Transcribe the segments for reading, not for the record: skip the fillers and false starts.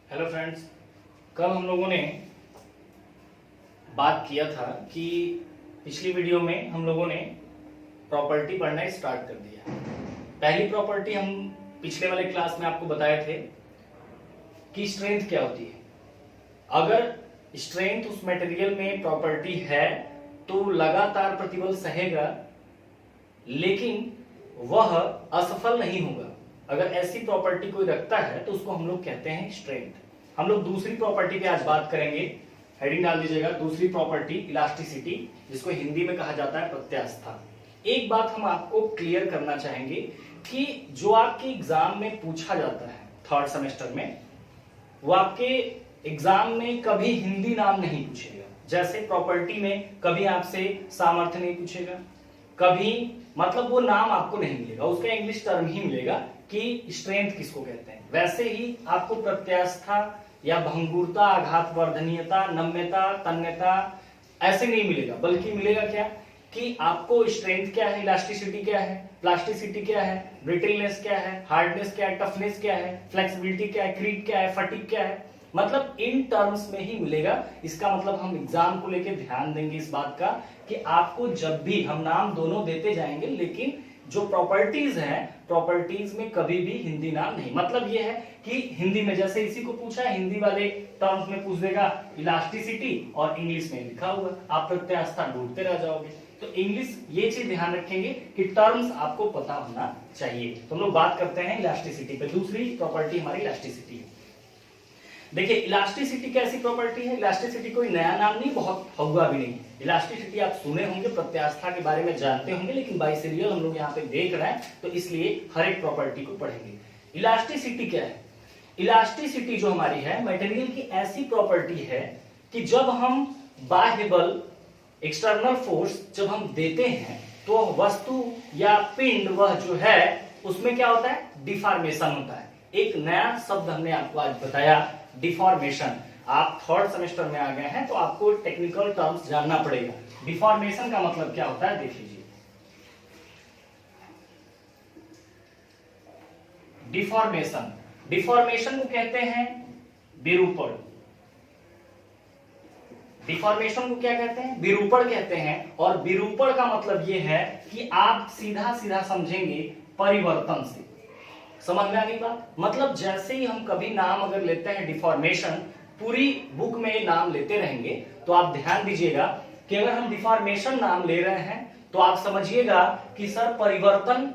Hello friends, कल हम लोगों ने बात किया था कि पिछली वीडियो में हम लोगों ने प्रॉपर्टी पढ़ना स्टार्ट कर दिया। पहली प्रॉपर्टी हम पिछले वाले क्लास में आपको बताए थे कि स्ट्रेंथ क्या होती है। अगर स्ट्रेंथ उस मटेरियल में प्रॉपर्टी है तो लगातार प्रतिबल सहेगा, लेकिन वह असफल नहीं होगा। अगर ऐसी प्रॉपर्टी कोई रखता है तो उसको हम लोग कहते हैं स्ट्रेंथ। हम लोग दूसरी प्रॉपर्टी पे आज बात करेंगे। हेडिंग डाल दीजिएगा, दूसरी प्रॉपर्टी इलास्टिसिटी, जिसको हिंदी में कहा जाता है प्रत्यास्था। एक बात हम आपको क्लियर करना चाहेंगे कि जो आपके एग्जाम में पूछा जाता है थर्ड सेमेस्टर में, वो आपके एग्जाम में कभी हिंदी नाम नहीं पूछेगा। जैसे प्रॉपर्टी में कभी आपसे सामर्थ्य नहीं पूछेगा, कभी मतलब वो नाम आपको नहीं मिलेगा, उसका इंग्लिश टर्म ही मिलेगा कि स्ट्रेंथ किसको कहते हैं। वैसे ही आपको प्रत्यास्था या भंगुरता, आघातवर्धनीयता, नम्यता, तन्यता ऐसे नहीं मिलेगा, बल्कि मिलेगा क्या कि आपको स्ट्रेंथ क्या है, इलास्टिसिटी क्या है, प्लास्टिसिटी क्या है, ब्रिटलनेस क्या है, हार्डनेस क्या है, टफनेस क्या है, फ्लेक्सिबिलिटी क्या है, क्रीप क्या है, फटीग क्या है, मतलब इन टर्म्स में ही मिलेगा। इसका मतलब हम एग्जाम को लेके ध्यान देंगे इस बात का कि आपको जब भी हम नाम दोनों देते जाएंगे, लेकिन जो प्रॉपर्टीज हैं, प्रॉपर्टीज में कभी भी हिंदी नाम नहीं। मतलब ये है कि हिंदी में जैसे इसी को पूछा है, हिंदी वाले टर्म्स में पूछ देगा इलास्टिसिटी और इंग्लिश में लिखा हुआ, आप प्रत्यास्था ढूंढते रह जाओगे। तो इंग्लिश ये चीज ध्यान रखेंगे कि टर्म्स आपको पता होना चाहिए। तो हम लोग बात करते हैं इलास्टिसिटी पे। दूसरी प्रॉपर्टी हमारी इलास्टिसिटी है। देखिए, इलास्टिसिटी कैसी प्रॉपर्टी है। इलास्टिसिटी कोई नया नाम नहीं, बहुत हौगा भी नहीं। इलास्टिसिटी आप सुने होंगे, प्रत्यास्था के बारे में जानते होंगे, लेकिन बाई सीरियल हम लोग यहाँ पे देख रहे हैं तो इसलिए हर एक प्रॉपर्टी को पढ़ेंगे। इलास्टिसिटी क्या है? इलास्टिसिटी जो हमारी है, मटेरियल की ऐसी प्रॉपर्टी है कि जब हम बाह्य बल, एक्सटर्नल फोर्स जब हम देते हैं तो वस्तु या पिंड वह जो है उसमें क्या होता है, डिफॉर्मेशन होता है। एक नया शब्द हमने आपको आज बताया, डिफॉर्मेशन। आप थर्ड सेमेस्टर में आ गए हैं तो आपको टेक्निकल टर्म्स जानना पड़ेगा। डिफॉर्मेशन का मतलब क्या होता है, देख लीजिए। डिफॉर्मेशन, डिफॉर्मेशन को कहते हैं विरूपण। डिफॉर्मेशन को क्या कहते हैं, विरूपण कहते हैं। और विरूपण का मतलब यह है कि आप सीधा सीधा समझेंगे परिवर्तन से। समझ में आ गई बात? मतलब जैसे ही हम कभी नाम अगर लेते हैं डिफॉर्मेशन, पूरी बुक में नाम लेते रहेंगे तो आप ध्यान दीजिएगा कि अगर हम डिफॉर्मेशन नाम ले रहे हैं तो आप समझिएगा कि सर परिवर्तन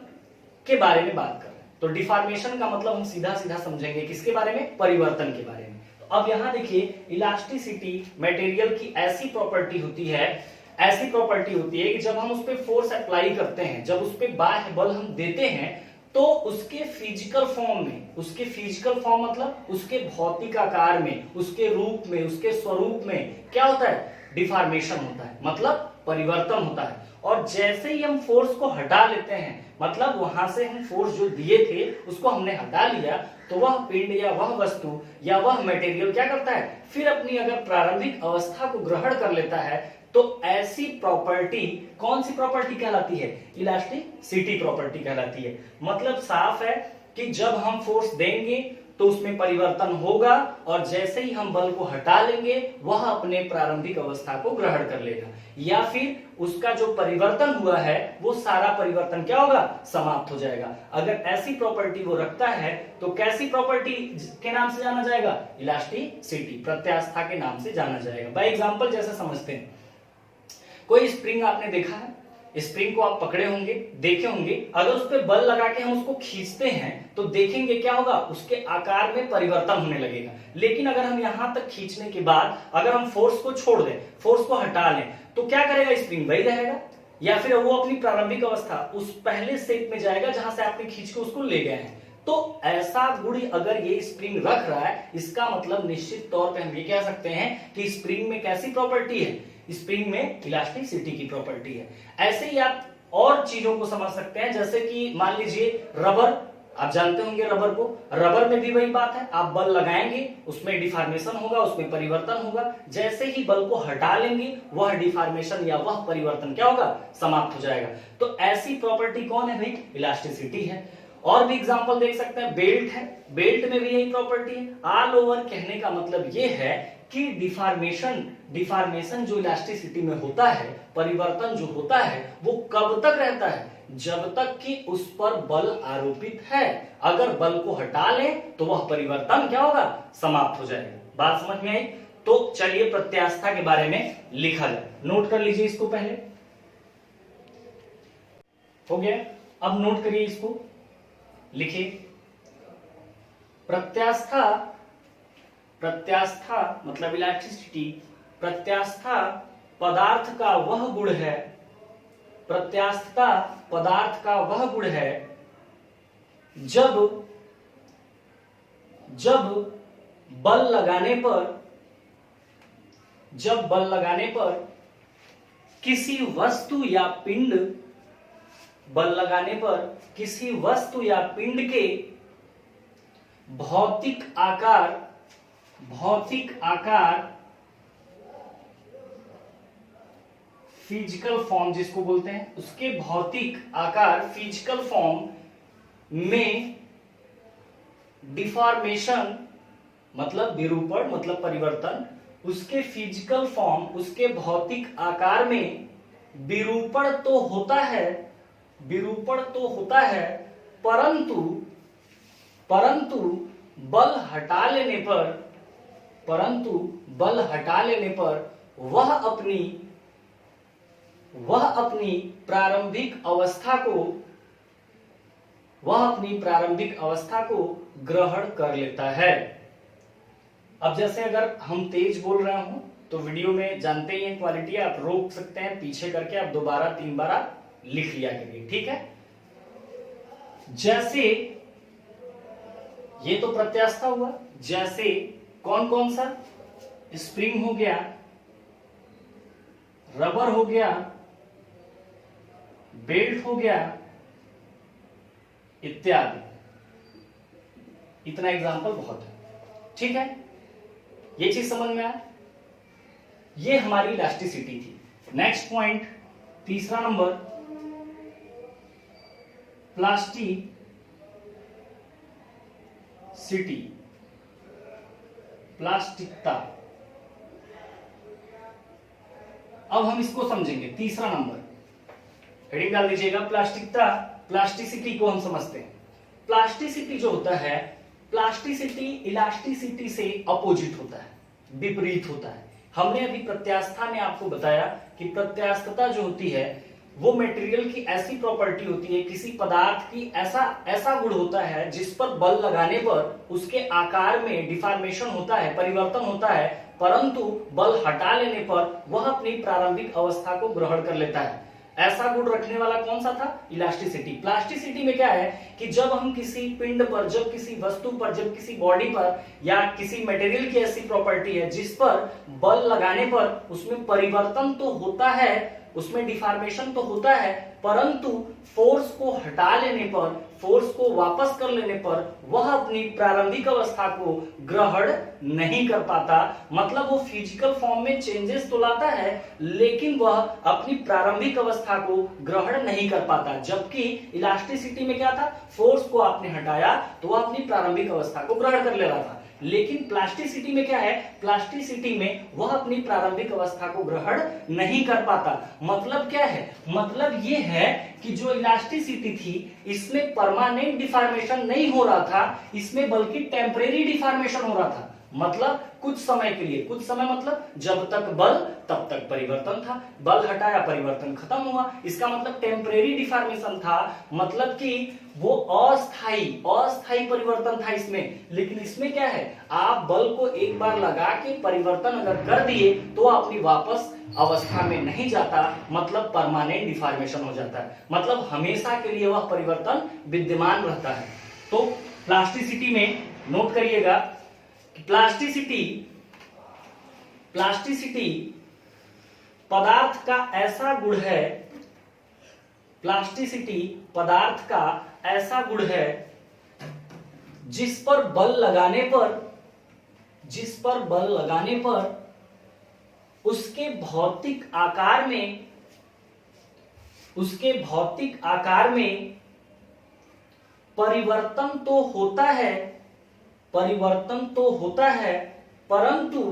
के बारे में बात कर रहे हैं। तो डिफॉर्मेशन का मतलब हम सीधा सीधा समझेंगे किसके बारे में, परिवर्तन के बारे में। तो अब यहां देखिए, इलास्टिसिटी मटेरियल की ऐसी प्रॉपर्टी होती है, ऐसी प्रॉपर्टी होती है कि जब हम उस पर फोर्स अप्लाई करते हैं, जब उस पर बाह्य बल हम देते हैं तो उसके फिजिकल फॉर्म में, उसके फिजिकल फॉर्म मतलब उसके भौतिक आकार में, उसके रूप में, उसके स्वरूप में क्या होता है, डिफॉर्मेशन होता है, मतलब परिवर्तन होता है। और जैसे ही हम फोर्स को हटा लेते हैं, मतलब वहां से हम फोर्स जो दिए थे उसको हमने हटा लिया, तो वह पिंड या वह वस्तु या वह मटेरियल क्या करता है, फिर अपनी अगर प्रारंभिक अवस्था को ग्रहण कर लेता है। तो ऐसी प्रॉपर्टी कौन सी प्रॉपर्टी कहलाती है, इलास्टिसिटी प्रॉपर्टी कहलाती है। मतलब साफ है कि जब हम फोर्स देंगे तो उसमें परिवर्तन होगा, और जैसे ही हम बल को हटा लेंगे वह अपने प्रारंभिक अवस्था को ग्रहण कर लेगा, या फिर उसका जो परिवर्तन हुआ है वो सारा परिवर्तन क्या होगा, समाप्त हो जाएगा। अगर ऐसी प्रॉपर्टी वो रखता है तो कैसी प्रॉपर्टी के नाम से जाना जाएगा, इलास्टिसिटी, प्रत्यास्था के नाम से जाना जाएगा। बाय एग्जांपल जैसे समझते हैं, कोई स्प्रिंग आपने देखा है, स्प्रिंग को आप पकड़े होंगे, देखे होंगे, अगर उस पर बल लगा के हम उसको खींचते हैं तो देखेंगे क्या होगा, उसके आकार में परिवर्तन होने लगेगा। लेकिन अगर हम यहां तक खींचने के बाद अगर हम फोर्स को छोड़ दें, फोर्स को हटा लें, तो क्या करेगा, स्प्रिंग वही रहेगा, या फिर वो अपनी प्रारंभिक अवस्था उस पहले शेप में जाएगा जहां से आपने खींच के उसको ले गए हैं। तो ऐसा गुण अगर ये स्प्रिंग रख रहा है, इसका मतलब निश्चित तौर पे हम ये कह सकते हैं कि स्प्रिंग में कैसी प्रॉपर्टी है, स्प्रिंग में इलास्टिसिटी की प्रॉपर्टी है। ऐसे ही आप और चीजों को समझ सकते हैं, जैसे कि मान लीजिए रबर, आप जानते होंगे रबर को, रबर में भी वही बात है, आप बल लगाएंगे उसमें डिफॉर्मेशन होगा, उसमें परिवर्तन होगा, जैसे ही बल को हटा लेंगे वह डिफॉर्मेशन या वह परिवर्तन क्या होगा, समाप्त हो जाएगा। तो ऐसी प्रॉपर्टी कौन है भाई, इलास्टिसिटी है। और भी एग्जांपल देख सकते हैं, बेल्ट है, बेल्ट में भी यही प्रॉपर्टी है। ऑल ओवर कहने का मतलब ये है कि डिफॉर्मेशन जो इलास्टिसिटी में होता है, परिवर्तन जो होता है वो कब तक रहता है, जब तक कि उस पर बल आरोपित है। अगर बल को हटा लें तो वह परिवर्तन क्या होगा, समाप्त हो जाएगा। बात समझ में आई? तो चलिए प्रत्यास्थता के बारे में लिखा जाए, नोट कर लीजिए इसको, पहले हो गया। अब नोट करिए इसको, लिखिए प्रत्यास्था, प्रत्यास्था मतलब इलास्टिसिटी, प्रत्यास्था पदार्थ का वह गुण है, प्रत्यास्थता पदार्थ का वह गुण है जब बल लगाने पर, जब बल लगाने पर किसी वस्तु या पिंड, बल लगाने पर किसी वस्तु या पिंड के भौतिक आकार फिजिकल फॉर्म जिसको बोलते हैं, उसके भौतिक आकार फिजिकल फॉर्म में डिफॉर्मेशन मतलब विरूपण मतलब परिवर्तन, उसके फिजिकल फॉर्म उसके भौतिक आकार में विरूपण तो होता है, विरूपण तो होता है, परंतु बल हटा लेने पर, परंतु बल हटा लेने पर वह अपनी प्रारंभिक अवस्था को ग्रहण कर लेता है। अब जैसे अगर हम तेज बोल रहे हो तो वीडियो में जानते ही हैं क्वालिटी, आप रोक सकते हैं पीछे करके, आप 2 बार 3 बार लिख लिया करिए, ठीक है। जैसे ये तो प्रत्यास्था हुआ, जैसे कौन कौन सा, स्प्रिंग हो गया, रबर हो गया, बेल्ट हो गया इत्यादि। इतना एग्जांपल बहुत है, ठीक है। ये चीज समझ में आया, ये हमारी इलास्टिसिटी थी। नेक्स्ट पॉइंट, तीसरा नंबर, प्लास्टिसिटी, प्लास्टिकता। अब हम इसको समझेंगे, तीसरा नंबर हेडिंग डाल दीजिएगा, प्लास्टिकता। प्लास्टिसिटी को हम समझते हैं। प्लास्टिसिटी जो होता है, प्लास्टिसिटी इलास्टिसिटी से अपोजिट होता है, विपरीत होता है। हमने अभी प्रत्यास्था में आपको बताया कि प्रत्यास्थता जो होती है वो मटेरियल की ऐसी प्रॉपर्टी होती है, किसी पदार्थ की ऐसा गुण होता है जिस पर बल लगाने पर उसके आकार में डिफॉर्मेशन होता है, परिवर्तन होता है, परंतु बल हटा लेने पर वह अपनी प्रारंभिक अवस्था को ग्रहण कर लेता है। ऐसा गुण रखने वाला कौन सा था, इलास्टिसिटी। प्लास्टिसिटी में क्या है कि जब हम किसी पिंड पर, जब किसी वस्तु पर, जब किसी बॉडी पर या किसी मटेरियल की ऐसी प्रॉपर्टी है जिस पर बल लगाने पर उसमें परिवर्तन तो होता है, उसमें डिफॉर्मेशन तो होता है, परंतु फोर्स को हटा लेने पर, फोर्स को वापस कर लेने पर वह अपनी प्रारंभिक अवस्था को ग्रहण नहीं कर पाता। मतलब वो फिजिकल फॉर्म में चेंजेस तो लाता है लेकिन वह अपनी प्रारंभिक अवस्था को ग्रहण नहीं कर पाता। जबकि इलास्टिसिटी में क्या था, फोर्स को आपने हटाया तो वह अपनी प्रारंभिक अवस्था को ग्रहण कर ले रहा था। लेकिन प्लास्टिसिटी में क्या है, प्लास्टिसिटी में वह अपनी प्रारंभिक अवस्था को ग्रहण नहीं कर पाता। मतलब क्या है, मतलब ये है कि जो इलास्टिसिटी थी इसमें परमानेंट डिफॉर्मेशन नहीं हो रहा था, इसमें बल्कि टेम्परेरी डिफॉर्मेशन हो रहा था। मतलब कुछ समय के लिए, कुछ समय मतलब जब तक बल तब तक परिवर्तन था, बल हटाया परिवर्तन खत्म हुआ, इसका मतलब टेम्परेरी डिफॉर्मेशन था, मतलब कि वो अस्थाई परिवर्तन था इसमें। लेकिन इसमें क्या है, आप बल को एक बार लगा के परिवर्तन अगर कर दिए तो अपनी वापस अवस्था में नहीं जाता, मतलब परमानेंट डिफॉर्मेशन हो जाता है, मतलब हमेशा के लिए वह परिवर्तन विद्यमान रहता है। तो प्लास्टिसिटी में नोट करिएगा, प्लास्टिसिटी पदार्थ का ऐसा गुण है, प्लास्टिसिटी पदार्थ का ऐसा गुण है जिस पर बल लगाने पर उसके भौतिक आकार में परिवर्तन तो होता है, परिवर्तन तो होता है, परंतु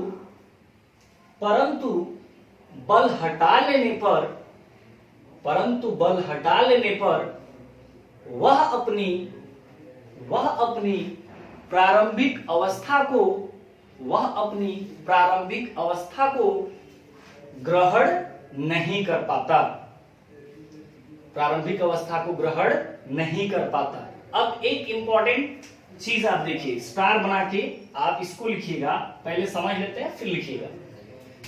बल हटा लेने पर, परंतु बल हटा लेने पर वह अपनी प्रारंभिक अवस्था को, वह अपनी प्रारंभिक अवस्था को ग्रहण नहीं कर पाता, प्रारंभिक अवस्था को ग्रहण नहीं कर पाता। अब एक इंपॉर्टेंट चीज आप देखिए, स्टार बना के आप इसको लिखिएगा, पहले समझ लेते हैं फिर लिखिएगा।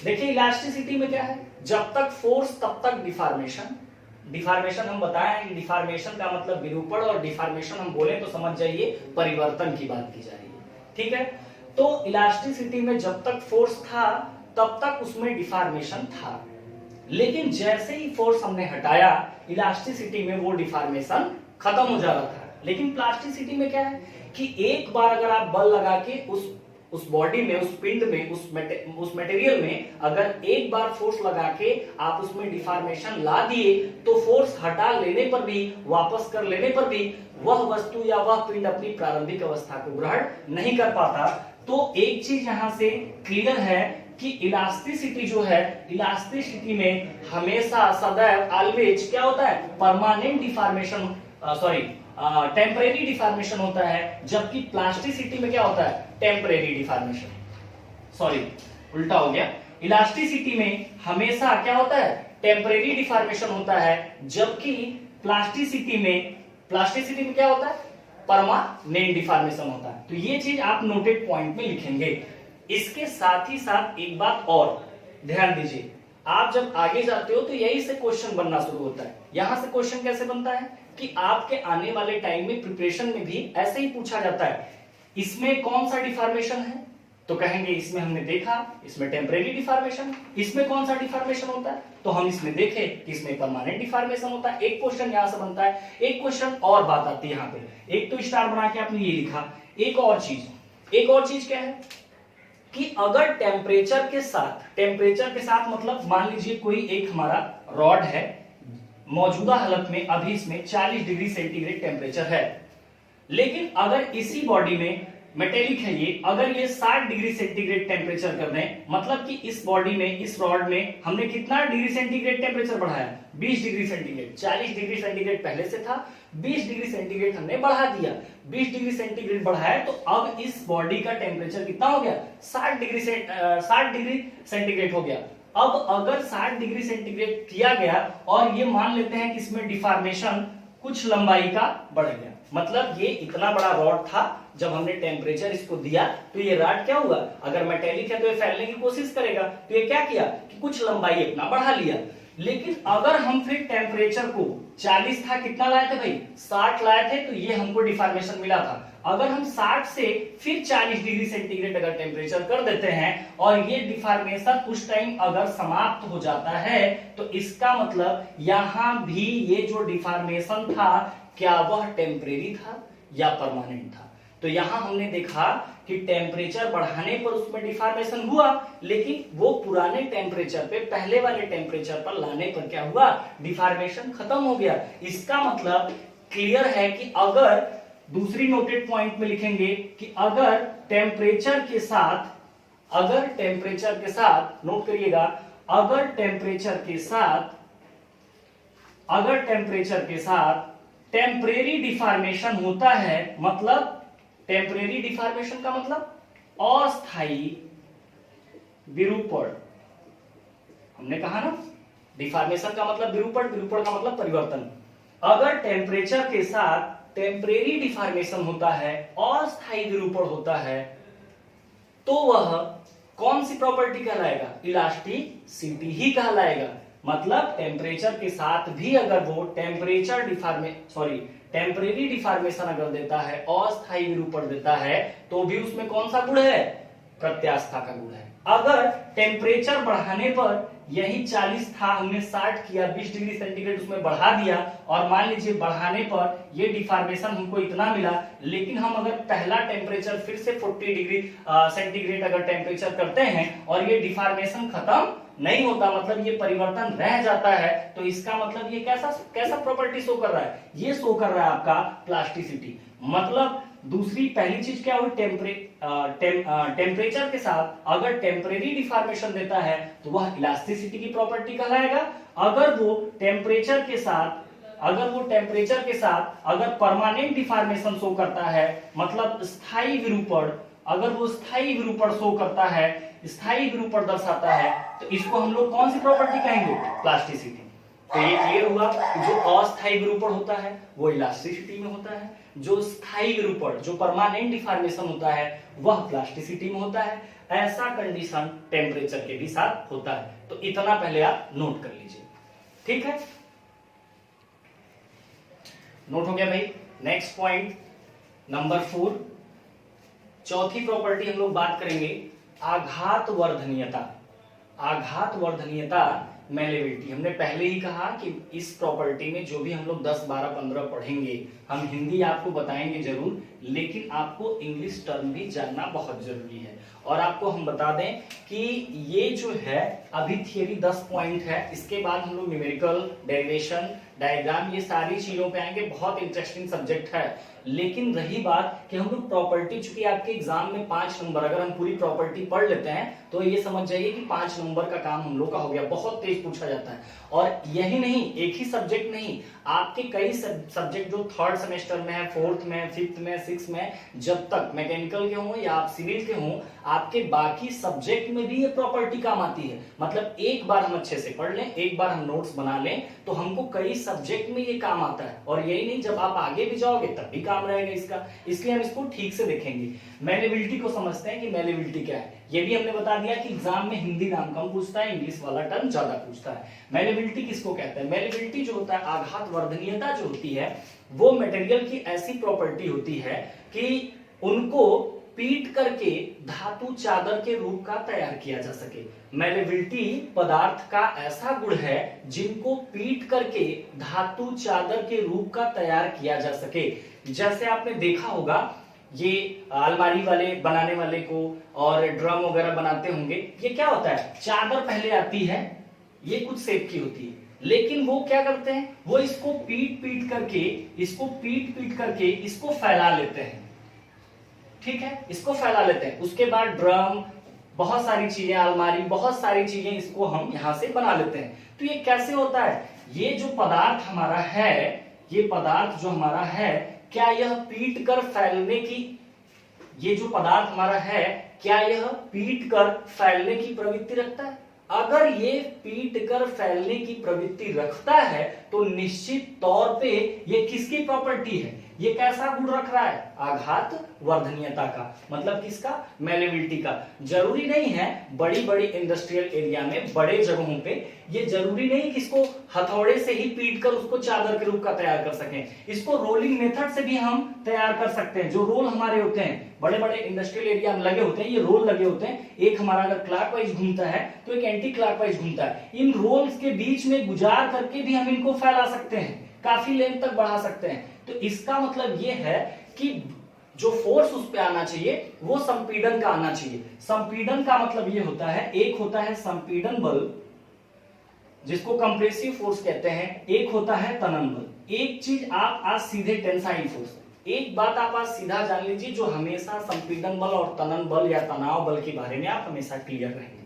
देखिए इलास्टिसिटी में क्या है, जब तक फोर्स तब तक डिफॉर्मेशन। डिफॉर्मेशन हम बताएं कि डिफॉर्मेशन का मतलब विरूपण, और डिफॉर्मेशन हम बोले तो समझ जाइए परिवर्तन की बात की जा रही है, ठीक है। तो इलास्टिसिटी में जब तक फोर्स था तब तक उसमें डिफॉर्मेशन था, लेकिन जैसे ही फोर्स हमने हटाया इलास्टिसिटी में वो डिफॉर्मेशन खत्म हो जा रहा था। लेकिन प्लास्टिसिटी में क्या है कि एक बार अगर आप बल लगा के उस बॉडी में, उस पिंड में, उस मटेरियल में अगर एक बार फोर्स लगा के आप उसमें डिफॉर्मेशन ला दिए तो फोर्स हटा लेने पर भी, वापस कर लेने पर भी वह वस्तु या वह पिंड अपनी प्रारंभिक अवस्था को ग्रहण नहीं कर पाता। तो एक चीज यहां से क्लियर है कि इलास्टिसिटी जो है, इलास्टिसिटी में हमेशा सदैव ऑलवेज क्या होता है, परमानेंट डिफॉर्मेशन, टेम्परेरी डिफॉर्मेशन होता है, जबकि प्लास्टिसिटी में क्या होता है, टेम्परेरी डिफॉर्मेशन, उल्टा हो गया। इलास्टिसिटी में हमेशा क्या होता है, टेम्परेरी डिफॉर्मेशन होता है, जबकि प्लास्टिसिटी में क्या होता है, परमानेंट डिफॉर्मेशन होता है। तो ये चीज आप नोटेड पॉइंट में लिखेंगे। इसके साथ ही साथ एक बात और ध्यान दीजिए, आप जब आगे जाते हो तो यही से क्वेश्चन बनना शुरू होता है। यहां से क्वेश्चन कैसे बनता है कि आपके आने वाले टाइम में प्रिपरेशन में भी ऐसे ही पूछा जाता है, इसमें कौन सा डिफॉर्मेशन है, तो कहेंगे इसमें हमने देखा इसमें टेम्परेरी डिफॉर्मेशन, इसमें कौन सा डिफॉर्मेशन होता है, तो हम इसमें देखे कि इसमें परमानेंट डिफॉर्मेशन होता है। एक क्वेश्चन यहां से बनता है। एक क्वेश्चन और बात आती है यहाँ पे, एक तो स्टार बना के आपने ये लिखा, एक और चीज क्या है कि अगर टेम्परेचर के साथ मतलब मान लीजिए कोई एक हमारा रॉड है, मौजूदा हालत में अभी इसमें 40 डिग्री सेंटीग्रेड टेम्परेचर है, लेकिन अगर इसी बॉडी में मेटेलिक है ये, अगर ये 60 डिग्री सेंटीग्रेड टेम्परेचर कर दें, मतलब कि इस बॉडी में, इस रॉड में हमने कितना डिग्री सेंटीग्रेड टेम्परेचर बढ़ाया, 20 डिग्री सेंटीग्रेड। 40 डिग्री सेंटीग्रेड पहले से था, 20 डिग्री सेंटीग्रेड हमने बढ़ा दिया। 20 डिग्री सेंटीग्रेड बढ़ाया तो अब इस बॉडी का टेम्परेचर कितना हो गया, 60 डिग्री सेंटीग्रेड हो गया। अब अगर 60 डिग्री सेंटीग्रेड किया गया और ये मान लेते हैं कि इसमें डिफॉर्मेशन कुछ लंबाई का बढ़ गया, मतलब ये इतना बड़ा रॉड था, जब हमने टेम्परेचर इसको दिया तो ये रॉड क्या हुआ, अगर मेटेलिक है तो ये फैलने की कोशिश करेगा, तो ये क्या किया कि कुछ लंबाई अपना बढ़ा लिया। लेकिन अगर हम फिर टेम्परेचर को 40 था, कितना लाए थे भाई, 60 लाए थे, तो ये हमको डिफॉर्मेशन मिला था। अगर हम 60 से फिर 40 डिग्री सेंटीग्रेड अगर टेम्परेचर कर देते हैं और ये डिफॉर्मेशन उस टाइम अगर समाप्त हो जाता है, तो इसका मतलब यहां भी ये जो डिफॉर्मेशन था क्या वह टेम्परेरी था या परमानेंट था। तो यहां हमने देखा कि टेम्परेचर बढ़ाने पर उसमें डिफॉर्मेशन हुआ, लेकिन वो पुराने टेम्परेचर पे, पहले वाले टेम्परेचर पर लाने पर क्या हुआ, डिफॉर्मेशन खत्म हो गया। इसका मतलब क्लियर है कि अगर दूसरी नोटेड पॉइंट में लिखेंगे कि अगर टेम्परेचर के साथ नोट करिएगा, अगर टेम्परेचर के साथ टेम्परेरी डिफॉर्मेशन होता है, मतलब टेम्परेरी डिफॉर्मेशन का मतलब अस्थायी विरूपण। हमने कहा ना, डिफॉर्मेशन का मतलब विरूपण, विरूपण का मतलब परिवर्तन। अगर टेम्परेचर के साथ टेम्परेरी डिफॉर्मेशन होता है, अस्थायी विरूपण होता है, तो वह कौन सी प्रॉपर्टी कहलाएगा, इलास्टिसिटी ही कहलाएगा। मतलब टेम्परेचर के साथ भी अगर वो टेम्परेरी डिफॉर्मेशन अगर देता है, अस्थायी विरूपण देता है, तो भी उसमें कौन सा गुण है, प्रत्यास्था का गुण है। अगर टेम्परेचर बढ़ाने पर यही 40 था, हमने 60 किया, 20 डिग्री सेंटीग्रेड उसमें बढ़ा दिया, और मान लीजिए बढ़ाने पर ये डिफॉर्मेशन हमको इतना मिला, लेकिन हम अगर पहला टेम्परेचर फिर से 40 डिग्री सेंटीग्रेड अगर टेम्परेचर करते हैं और ये डिफॉर्मेशन खत्म नहीं होता, मतलब ये परिवर्तन रह जाता है, तो इसका मतलब ये कैसा प्रॉपर्टी शो कर रहा है, ये शो कर रहा है आपका प्लास्टिसिटी। मतलब दूसरी पहली चीज क्या हुई, टेम्परेचर के साथ अगर टेम्परेरी डिफॉर्मेशन देता है तो वह इलास्टिसिटी की प्रॉपर्टी कहलाएगा। अगर वो टेम्परेचर के साथ अगर परमानेंट डिफॉर्मेशन शो करता है, मतलब स्थायी विरूपण, अगर वो स्थायी विरूपण शो करता है, स्थायी विरूपण दर्शाता है, तो इसको हम लोग कौन सी प्रॉपर्टी कहेंगे, प्लास्टिसिटी। तो ये क्लियर हुआ कि जो अस्थायी विरूपण होता है वो इलास्टिसिटी में होता है, जो स्थायी विरूपण, जो परमानेंट डिफॉर्मेशन होता है वह प्लास्टिसिटी में होता है। ऐसा कंडीशन टेम्परेचर के भी साथ होता है। तो इतना पहले आप नोट कर लीजिए, ठीक है। नोट हो गया भाई। नेक्स्ट पॉइंट नंबर 4, चौथी प्रॉपर्टी हम लोग बात करेंगे आघात वर्धनीयता। आघात वर्धनीयता मेलेबिलिटी। हमने पहले ही कहा कि इस प्रॉपर्टी में जो भी हम लोग 10, 12, 15 पढ़ेंगे, हम हिंदी आपको बताएंगे जरूर, लेकिन आपको इंग्लिश टर्म भी जानना बहुत जरूरी है। और आपको हम बता दें कि ये जो है अभी थियरी 10 पॉइंट है, इसके बाद हम लोग न्यूमेरिकल, डेरिवेशन, डायग्राम, ये सारी चीजों पे आएंगे। बहुत इंटरेस्टिंग सब्जेक्ट है। लेकिन रही बात कि हम लोग प्रॉपर्टी, चूंकि आपके एग्जाम में 5 नंबर, अगर हम पूरी प्रॉपर्टी पढ़ लेते हैं तो ये समझ जाइए कि 5 नंबर का काम हम लोग का हो गया। बहुत तेज पूछा जाता है। और यही नहीं, एक ही सब्जेक्ट नहीं, आपके कई सब्जेक्ट जो 3rd सेमेस्टर में है, 4th में, 5th में, 6th में, जब तक मैकेनिकल के हों या आप सिविल के हों, आपके बाकी सब्जेक्ट में भी ये प्रॉपर्टी काम आती है। मतलब एक बार हम अच्छे से पढ़ लें, एक बार हम नोट्स बना लें, तो हमको कई सब्जेक्ट में ये काम आता है। और यही नहीं, जब आप आगे भी जाओगे तब भी काम रहेगा इसका। इसलिए हम इसको ठीक से देखेंगे। मेलेबिलिटी को समझते हैं कि मेलेबिलिटी क्या है। ये भी हमने बता दिया कि एग्जाम में हिंदी नाम कम पूछता है, इंग्लिश वाला टर्म ज्यादा पूछता है। मेलेबिलिटी किसको कहते हैं? मेलेबिलिटी जो होता है, आघात वर्धनीयता जो होती है, वो मटेरियल की ऐसी प्रॉपर्टी होती है कि उनको पीट करके धातु चादर के रूप का तैयार किया जा सके। मेलेबिलिटी पदार्थ का ऐसा गुण है जिनको पीट करके धातु चादर के रूप का तैयार किया जा सके। जैसे आपने देखा होगा, ये अलमारी वाले बनाने वाले को और ड्रम वगैरह बनाते होंगे, ये क्या होता है, चादर पहले आती है, ये कुछ शेप की होती है, लेकिन वो क्या करते हैं, वो इसको पीट पीट करके इसको फैला लेते हैं। ठीक है, इसको फैला लेते हैं। उसके बाद ड्रम, बहुत सारी चीजें, अलमारी, बहुत सारी चीजें इसको हम यहां से बना लेते हैं। तो ये कैसे होता है? ये जो पदार्थ हमारा है, ये पदार्थ जो हमारा है, क्या यह पीट कर फैलने की, ये जो पदार्थ हमारा है, क्या यह पीट कर फैलने की प्रवृत्ति रखता है? अगर ये पीट कर फैलने की प्रवृत्ति रखता है तो निश्चित तौर पे ये किसकी प्रॉपर्टी है? ये कैसा गुण रख रहा है? आघात वर्धनीयता का। मतलब किसका? मेलेबिलिटी का। जरूरी नहीं है बड़ी बड़ी इंडस्ट्रियल एरिया में, बड़े जगहों पे, ये जरूरी नहीं कि इसको हथौड़े से ही पीट कर उसको चादर के रूप का तैयार कर सकें। इसको रोलिंग मेथड से भी हम तैयार कर सकते हैं। जो रोल हमारे होते हैं, बड़े बड़े इंडस्ट्रियल एरिया में लगे होते हैं, ये रोल लगे होते हैं। एक हमारा अगर क्लॉकवाइज घूमता है तो एक एंटी क्लॉकवाइज घूमता है। इन रोल्स के बीच में गुजार करके भी हम इनको फैला सकते हैं, काफी लेंथ तक बढ़ा सकते हैं। तो इसका मतलब ये है कि जो फोर्स उस पे आना चाहिए वो संपीड़न का आना चाहिए। संपीड़न का मतलब ये होता है, एक होता है संपीड़न बल जिसको कंप्रेसिव फोर्स कहते हैं, एक होता है तनन बल। एक चीज आप आज सीधे टेंसाइल फोर्स, एक बात आप आज सीधा जान लीजिए, जो हमेशा संपीड़न बल और तनन बल या तनाव बल के बारे में आप हमेशा क्लियर रहेंगे।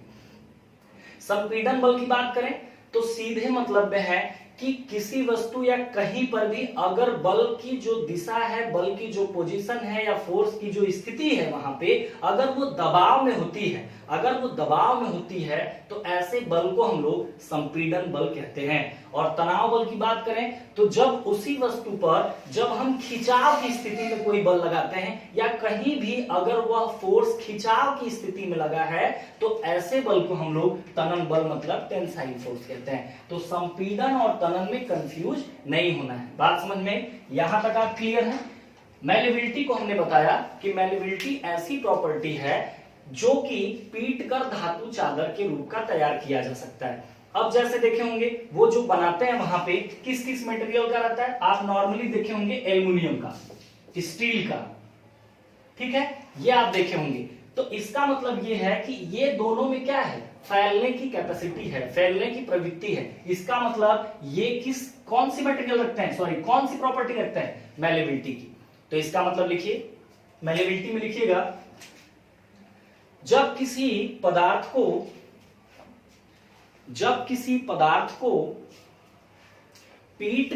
संपीड़न बल की बात करें तो सीधे मतलब है कि किसी वस्तु या कहीं पर भी अगर बल की जो दिशा है, बल की जो पोजीशन है या फोर्स की जो स्थिति है, वहां पे अगर वो दबाव में होती है, तो ऐसे बल को हम लोग संपीड़न बल कहते हैं। और तनाव बल की बात करें तो जब उसी वस्तु पर जब हम खिंचाव की स्थिति में कोई बल लगाते हैं या कहीं भी अगर वह फोर्स खिंचाव की स्थिति में लगा है, तो ऐसे बल को हम लोग तनन बल मतलब टेंसाइल फोर्स कहते हैं। तो संपीड़न और तनन में कंफ्यूज नहीं होना है। बात समझ में? यहां तक आप क्लियर हैं? मेलेबिलिटी को हमने बताया कि मेलेबिलिटी ऐसी प्रॉपर्टी है जो कि पीट कर धातु चादर के रूप का तैयार किया जा सकता है। अब जैसे देखे होंगे वो जो बनाते हैं वहां पे किस किस मटेरियल का रहता है, आप नॉर्मली देखे होंगे एल्युमिनियम का, स्टील का, ठीक है, ये आप देखे होंगे। तो इसका मतलब ये है कि ये दोनों में क्या है, फैलने की कैपेसिटी है, फैलने की प्रवृत्ति है। इसका मतलब ये कौन सी मटेरियल रखते हैं, सॉरी कौन सी प्रॉपर्टी रखते हैं, मैलेबिलिटी की। तो इसका मतलब लिखिए, मैलेबिलिटी में लिखिएगा जब किसी पदार्थ को पीट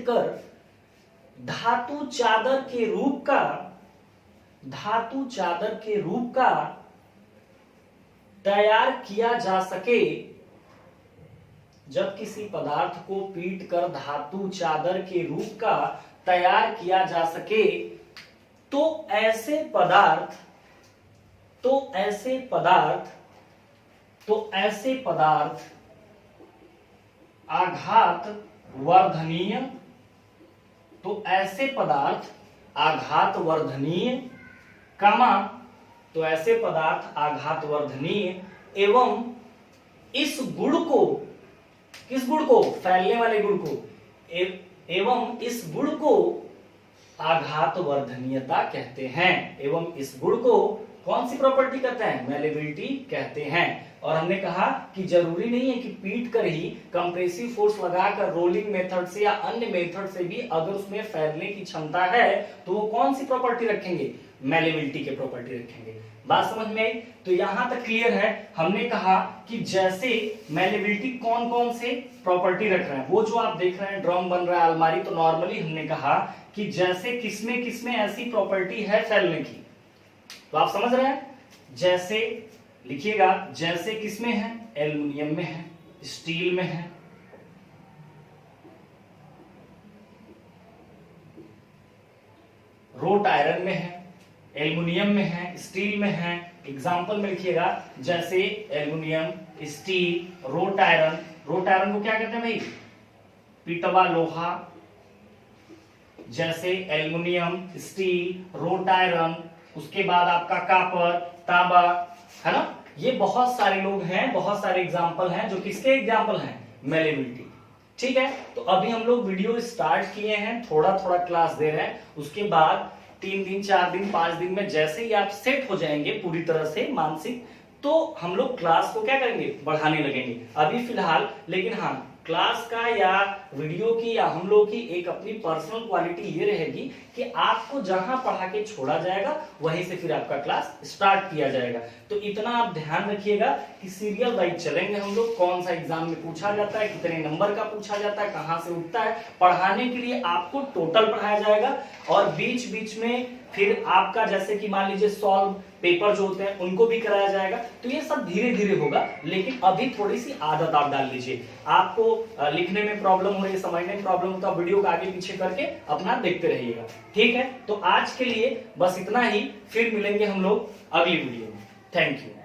कर धातु चादर के रूप का तैयार किया जा सके, जब किसी पदार्थ को पीट कर धातु चादर के रूप का तैयार किया जा सके, तो ऐसे पदार्थ आघात वर्धनीय एवं इस गुण को, किस गुण को, फैलने वाले गुण को, एवं इस गुण को आघात वर्धनीयता कहते हैं। एवं इस गुण को कौन सी प्रॉपर्टी कहते हैं, मैलेबिलिटी कहते हैं। और हमने कहा कि जरूरी नहीं है कि पीट कर ही कंप्रेसिव फोर्स लगाकर रोलिंग मेथड से या अन्य मेथड से भी अगर उसमें फैलने की क्षमता है तो वो कौन सी प्रॉपर्टी रखेंगे, मैलेबिलिटी के प्रॉपर्टी रखेंगे। बात समझ में आई? तो यहां तक क्लियर है। हमने कहा कि जैसे मैलेबिलिटी कौन कौन से प्रॉपर्टी रख रहे हैं, वो जो आप देख रहे हैं ड्रम बन रहा है, अलमारी, तो नॉर्मली हमने कहा कि जैसे किसमें ऐसी प्रॉपर्टी है फैलने की, तो आप समझ रहे हैं। जैसे लिखिएगा, जैसे किसमें है, एल्युमिनियम में है, स्टील में है, रोट आयरन में है, एल्युमिनियम में है, स्टील में है। एग्जांपल में लिखिएगा, जैसे aluminium, steel, road iron. Road iron को क्या कहते हैं भाई, पिटवा लोहा। जैसे एल्युमिनियम, स्टील, रोट आयरन, उसके बाद आपका कापर, तांबा, है ना। ये बहुत सारे लोग हैं, बहुत सारे एग्जाम्पल हैं जो किसके एग्जाम्पल हैं, मैलेबिलिटी। ठीक है, तो अभी हम लोग वीडियो स्टार्ट किए हैं, थोड़ा थोड़ा क्लास दे रहे हैं। उसके बाद 3 दिन, 4 दिन, 5 दिन में जैसे ही आप सेट हो जाएंगे पूरी तरह से मानसिक, तो हम लोग क्लास को क्या करेंगे, बढ़ाने लगेंगे। अभी फिलहाल लेकिन हाँ, क्लास का या वीडियो की या हम लोग की एक अपनी पर्सनल क्वालिटी ये रहेगी कि आपको जहां पढ़ा के छोड़ा जाएगा वहीं से फिर आपका क्लास स्टार्ट किया जाएगा। तो इतना आप ध्यान रखिएगा कि सीरियल वाइज चलेंगे हम लोग, कौन सा एग्जाम में पूछा जाता है, कितने नंबर का पूछा जाता है, कहां से उठता है। पढ़ाने के लिए आपको टोटल पढ़ाया जाएगा और बीच बीच में फिर आपका जैसे कि मान लीजिए सॉल्व पेपर जो होते हैं उनको भी कराया जाएगा। तो ये सब धीरे धीरे होगा, लेकिन अभी थोड़ी सी आदत आप डाल लीजिए। आपको लिखने में प्रॉब्लम हो रही है, समझने में प्रॉब्लम हो, तो वीडियो को आगे पीछे करके अपना देखते रहिएगा। ठीक है, तो आज के लिए बस इतना ही, फिर मिलेंगे हम लोग अगली वीडियो में। Thank you.